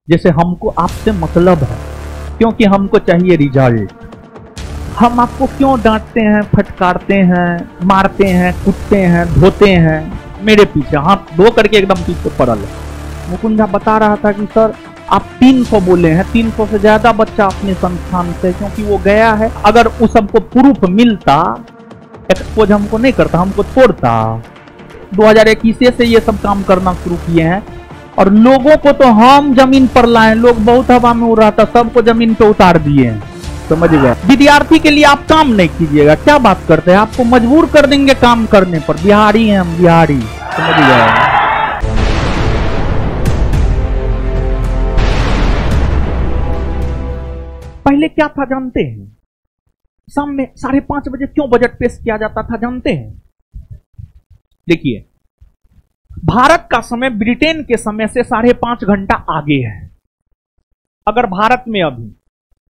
जैसे हमको आपसे मतलब है, क्योंकि हमको चाहिए रिजल्ट। हम आपको क्यों डांटते हैं, फटकारते हैं, मारते हैं, कूटते हैं, धोते हैं? मेरे पीछे हाथ धो करके एकदम पीछे पड़ल है। मुकुंद बता रहा था कि सर आप 300 बोले हैं, 300 से ज्यादा बच्चा अपने संस्थान से, क्योंकि वो गया है। अगर उस सबको प्रूफ मिलता, एक्सपोज हमको नहीं करता, हमको छोड़ता। 2021 से ये सब काम करना शुरू किए हैं और लोगों को तो हम जमीन पर लाए। लोग बहुत हवा में उड़ रहा था, सबको जमीन पे उतार दिए हैं, समझ गए? विद्यार्थी के लिए आप काम नहीं कीजिएगा, क्या बात करते हैं? आपको मजबूर कर देंगे काम करने पर। बिहारी हैं हम, बिहारी, समझ गए? पहले क्या था जानते हैं? शाम में 5:30 बजे क्यों बजट पेश किया जाता था जानते हैं? देखिए, भारत का समय ब्रिटेन के समय से 5.5 घंटा आगे है। अगर भारत में अभी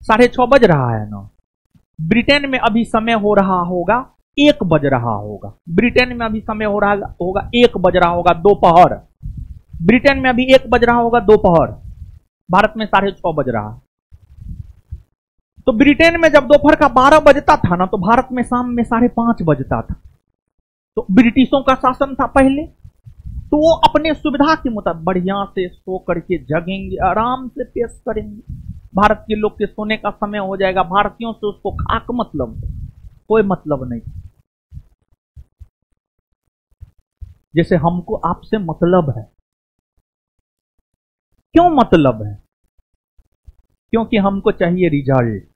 6:30 बज रहा है ना, ब्रिटेन में अभी समय हो रहा होगा 1 बज रहा होगा। ब्रिटेन में अभी समय हो रहा होगा 1 बज रहा होगा दोपहर। ब्रिटेन में अभी 1 बज रहा होगा दोपहर, भारत में 6:30 बज रहा है। तो ब्रिटेन में जब दोपहर का 12 बजता था ना, तो भारत में शाम में 5:30 बजता था। तो ब्रिटिशों का शासन था पहले, तो वो अपने सुविधा के मुताबिक बढ़िया से सो करके जगेंगे, आराम से पेश करेंगे। भारत के लोग के सोने का समय हो जाएगा, भारतीयों से उसको खाक मतलब, कोई मतलब नहीं। जैसे हमको आपसे मतलब है। क्यों मतलब है? क्योंकि हमको चाहिए रिजल्ट।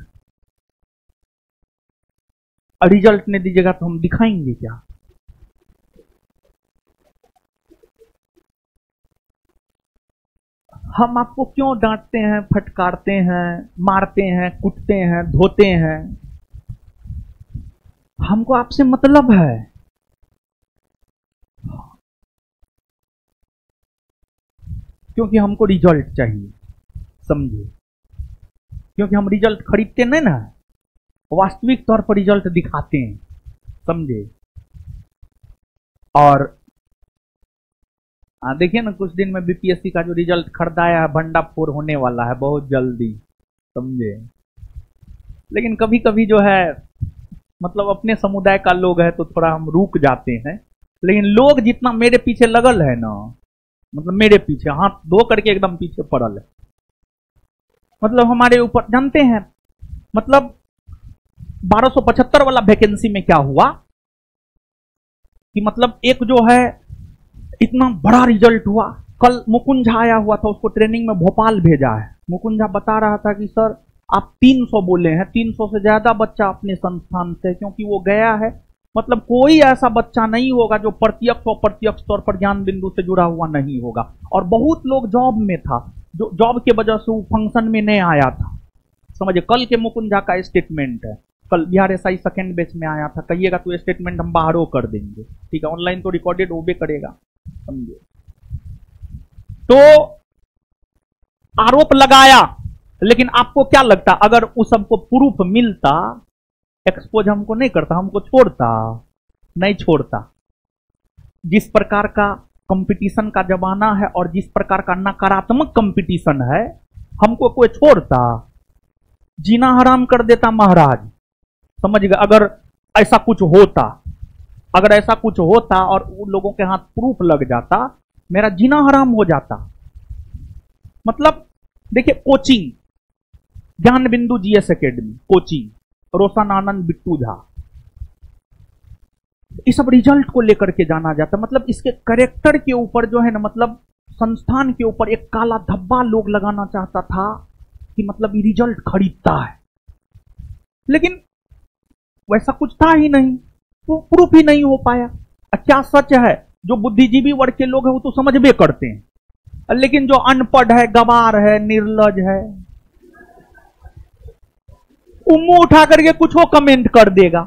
रिजल्ट नहीं दीजिएगा तो हम दिखाएंगे क्या? हम आपको क्यों डांटते हैं, फटकारते हैं, मारते हैं, कूटते हैं, धोते हैं? हमको आपसे मतलब है। क्योंकि हमको रिजल्ट चाहिए, समझिए? क्योंकि हम रिजल्ट खरीदते नहीं ना, वास्तविक तौर पर रिजल्ट दिखाते हैं, समझे? और देखिए ना, कुछ दिन में बीपीएससी का जो रिजल्ट खरीदाया है, भंडाफोड़ होने वाला है बहुत जल्दी, समझे? लेकिन कभी कभी जो है, मतलब अपने समुदाय का लोग है तो थोड़ा हम रुक जाते हैं। लेकिन लोग जितना मेरे पीछे लगल है ना, मतलब मेरे पीछे हाथ धो करके एकदम पीछे पड़ल है। मतलब हमारे ऊपर जानते हैं, मतलब 1275 वाला वैकेंसी में क्या हुआ कि मतलब एक जो है इतना बड़ा रिजल्ट हुआ। कल मुकुंद झा आया हुआ था, उसको ट्रेनिंग में भोपाल भेजा है। मुकुंद झा बता रहा था कि सर आप 300 बोले हैं, 300 से ज्यादा बच्चा अपने संस्थान से, क्योंकि वो गया है। मतलब कोई ऐसा बच्चा नहीं होगा जो प्रत्यक्ष और अप्रत्यक्ष तौर पर ज्ञान बिंदु से जुड़ा हुआ नहीं होगा। और बहुत लोग जॉब में था, जो जॉब के वजह से वो फंक्शन में नहीं आया था, समझे? कल के मुकुंद झा का स्टेटमेंट है, कल बिहार एसआई सेकेंड बैच में आया था। कहिएगा तो स्टेटमेंट हम बाहरों कर देंगे, ठीक है? ऑनलाइन तो रिकॉर्डेड होबे करेगा, समझे? तो आरोप लगाया, लेकिन आपको क्या लगता, अगर उस सबको प्रूफ मिलता, एक्सपोज हमको नहीं करता, हमको छोड़ता? नहीं छोड़ता। जिस प्रकार का कंपटीशन का जमाना है और जिस प्रकार का नकारात्मक कंपटीशन है, हमको कोई छोड़ता? जीना हराम कर देता महाराज, समझ गए? अगर ऐसा कुछ होता, अगर ऐसा कुछ होता और उन लोगों के हाथ प्रूफ लग जाता, मेरा जीना हराम हो जाता। मतलब देखिए, कोचिंग ज्ञान बिंदु जीएस एकेडमी कोचिंग, रोशन आनंद, बिट्टू झा, इस सब रिजल्ट को लेकर के जाना जाता। मतलब इसके कैरेक्टर के ऊपर जो है ना, मतलब संस्थान के ऊपर एक काला धब्बा लोग लगाना चाहता था कि मतलब ये रिजल्ट खरीदता है। लेकिन वैसा कुछ था ही नहीं, वो प्रूफ ही नहीं हो पाया। क्या सच है? जो बुद्धिजीवी वर्ग के लोग हैं वो तो समझबे करते हैं, लेकिन जो अनपढ़ है, गवार है, निर्लज है, वो मुंह उठा करके कुछ हो कमेंट कर देगा।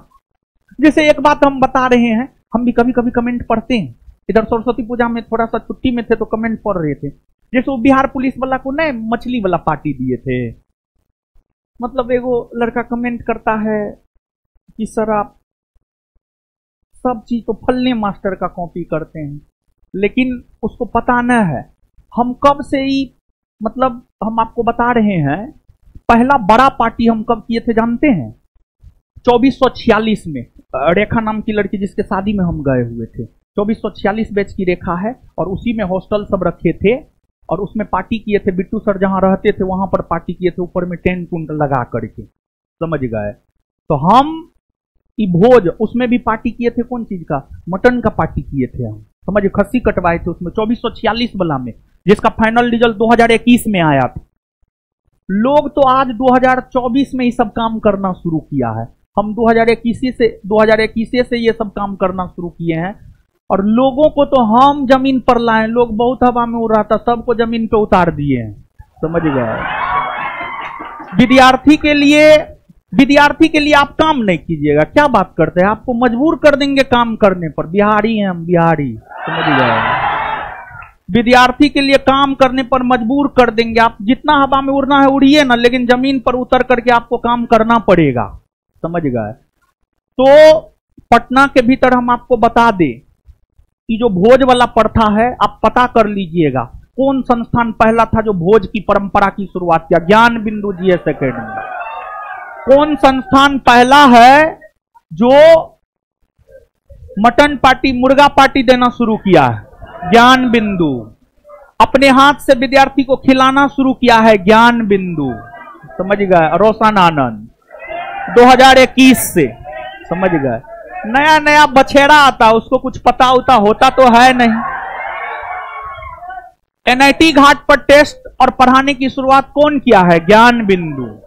जैसे एक बात हम बता रहे हैं, हम भी कभी कभी कमेंट पढ़ते हैं। इधर सरस्वती पूजा में थोड़ा सा छुट्टी में थे तो कमेंट पढ़ रहे थे। जैसे वो बिहार पुलिस वाला को नहीं मछली वाला पार्टी दिए थे, मतलब एगो लड़का कमेंट करता है कि सर आप सब चीज तो फलने मास्टर का कॉपी करते हैं, लेकिन उसको पता न है हम कब से ही मतलब हम आपको बता रहे हैं, पहला बड़ा पार्टी हम कब किए थे जानते हैं? 2446 में। रेखा नाम की लड़की जिसके शादी में हम गए हुए थे, 2446 बैच की रेखा है, और उसी में हॉस्टल सब रखे थे और उसमें पार्टी किए थे। बिट्टू सर जहां रहते थे वहां पर पार्टी किए थे, ऊपर में टेंट टूंट लगा करके, समझ गए। तो हम की भोज उसमें भी पार्टी किए थे, कौन चीज का? मटन का पार्टी किए थे हम, समझ, खस्सी कटवाए थे उसमें 2446 वाला में, जिसका फाइनल रिजल्ट 2021 में आया था। लोग तो आज 2024 में ही सब काम करना शुरू किया है, हम 2021 से ये सब काम करना शुरू किए हैं। और लोगों को तो हम जमीन पर लाए, लोग बहुत हवा में उड़ रहा था, सबको जमीन पे उतार दिए हैं, समझ गए। विद्यार्थी के लिए आप काम नहीं कीजिएगा, क्या बात करते हैं, आपको मजबूर कर देंगे काम करने पर। बिहारी हैं हम, बिहारी, समझ गए। विद्यार्थी के लिए काम करने पर मजबूर कर देंगे। आप जितना हवा में उड़ना है उड़िए ना, लेकिन जमीन पर उतर करके आपको काम करना पड़ेगा, समझ गए। तो पटना के भीतर हम आपको बता दें कि जो भोज वाला प्रथा है, आप पता कर लीजिएगा कौन संस्थान पहला था जो भोज की परंपरा की शुरुआत किया। ज्ञान बिंदु जीएस एकेडमी। कौन संस्थान पहला है जो मटन पार्टी, मुर्गा पार्टी देना शुरू किया है? ज्ञान बिंदु। अपने हाथ से विद्यार्थी को खिलाना शुरू किया है? ज्ञान बिंदु, समझ गए। रोशन आनंद 2021 से, समझ गए। नया नया बछेड़ा आता, उसको कुछ पता उता होता तो है नहीं। एनआईटी घाट पर टेस्ट और पढ़ाने की शुरुआत कौन किया है? ज्ञान बिंदु।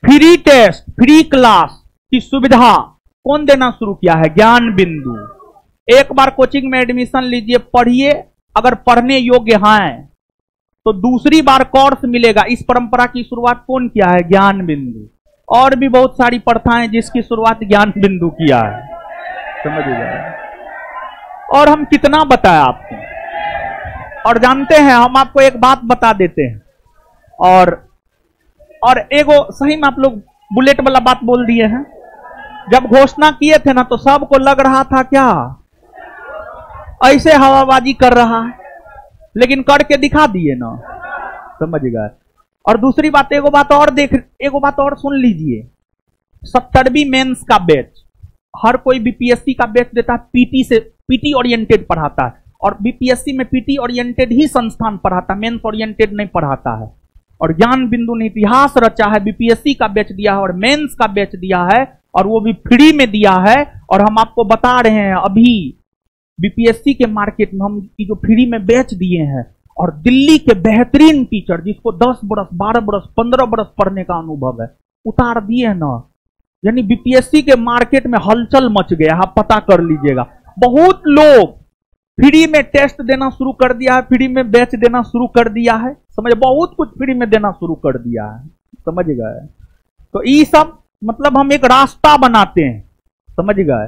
फ्री टेस्ट, फ्री क्लास की सुविधा कौन देना शुरू किया है? ज्ञान बिंदु। एक बार कोचिंग में एडमिशन लीजिए, पढ़िए, अगर पढ़ने योग्य हैं तो दूसरी बार कोर्स मिलेगा। इस परंपरा की शुरुआत कौन किया है? ज्ञान बिंदु। और भी बहुत सारी प्रथाएं जिसकी शुरुआत ज्ञान बिंदु किया है, समझ गए। और हम कितना बताएं आपको। और जानते हैं, हम आपको एक बात बता देते हैं, और एगो सही में आप लोग बुलेट वाला बात बोल दिए हैं। जब घोषणा किए थे ना, तो सबको लग रहा था क्या ऐसे हवाबाजी कर रहा है, लेकिन करके दिखा दिए ना, समझ गए। और दूसरी बात, एगो बात और सुन लीजिए। 70वीं मेंस का बैच, हर कोई बीपीएससी का बैच देता है, पीटी ओरिएंटेड पढ़ाता है, और बीपीएससी में पीटी ओरिएंटेड ही संस्थान पढ़ाता है, मेंस ओरिएंटेड नहीं पढ़ाता है। और ज्ञान बिंदु ने इतिहास रचा है, बीपीएससी का बैच दिया है और मेंस का बैच दिया है, और वो भी फ्री में दिया है। और हम आपको बता रहे हैं, अभी बीपीएससी के मार्केट में हम की जो फ्री में बैच दिए हैं, और दिल्ली के बेहतरीन टीचर जिसको 10 बरस, 12 बरस, 15 बरस पढ़ने का अनुभव है, उतार दिए ना। यानी बीपीएससी के मार्केट में हलचल मच गया, आप पता कर लीजिएगा। बहुत लोग फ्री में टेस्ट देना शुरू कर दिया है, फ्री में बैच देना शुरू कर दिया है, समझ, बहुत कुछ फ्री में देना शुरू कर दिया है, समझ गए। तो ये सब मतलब हम एक रास्ता बनाते हैं, समझ गए।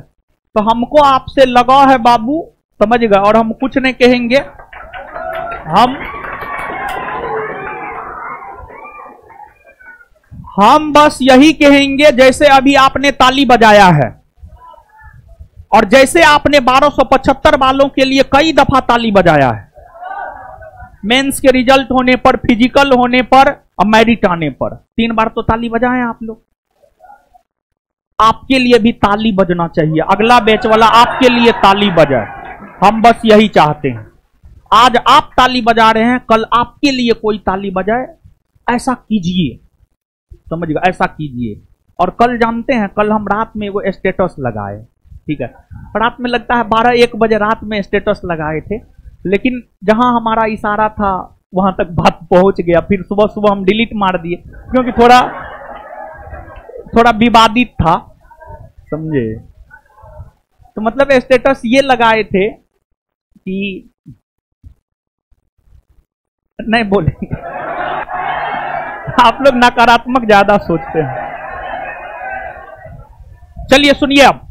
तो हमको आपसे लगाव है बाबू, समझ गए। और हम कुछ नहीं कहेंगे, हम बस यही कहेंगे, जैसे अभी आपने ताली बजाया है, और जैसे आपने 1275 वालों के लिए कई दफा ताली बजाया है, मेंस के रिजल्ट होने पर, फिजिकल होने पर और मेरिट आने पर 3 बार तो ताली बजाए आप लोग। आपके लिए भी ताली बजना चाहिए, अगला बैच वाला आपके लिए ताली बजाए, हम बस यही चाहते हैं। आज आप ताली बजा रहे हैं, कल आपके लिए कोई ताली बजाए, ऐसा कीजिए, समझ गए, ऐसा कीजिए। और कल जानते हैं, कल हम रात में वो स्टेटस लगाए, ठीक है, रात में लगता है 12-1 बजे रात में स्टेटस लगाए थे, लेकिन जहां हमारा इशारा था वहां तक बात पहुंच गया। फिर सुबह सुबह हम डिलीट मार दिए, क्योंकि थोड़ा विवादित था, समझे। तो मतलब स्टेटस ये लगाए थे कि नहीं बोलेंगे आप लोग नकारात्मक ज्यादा सोचते हैं। चलिए सुनिए, अब